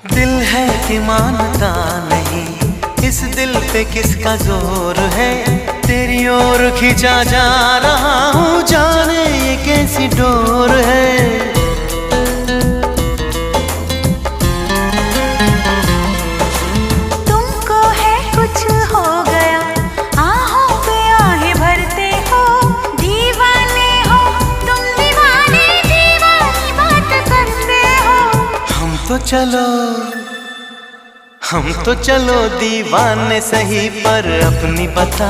दिल है कि मानता नहीं, इस दिल पे किसका जोर है। तेरी ओर खींचा जा रहा हूँ, जाने ये कैसी डोर है। तुमको है कुछ हो गया, आहों पे आहें भरते हो। दीवाने हो तुम, दीवाने दीवानी बात करते हो। हम तो चलो दीवाने सही, पर अपनी बता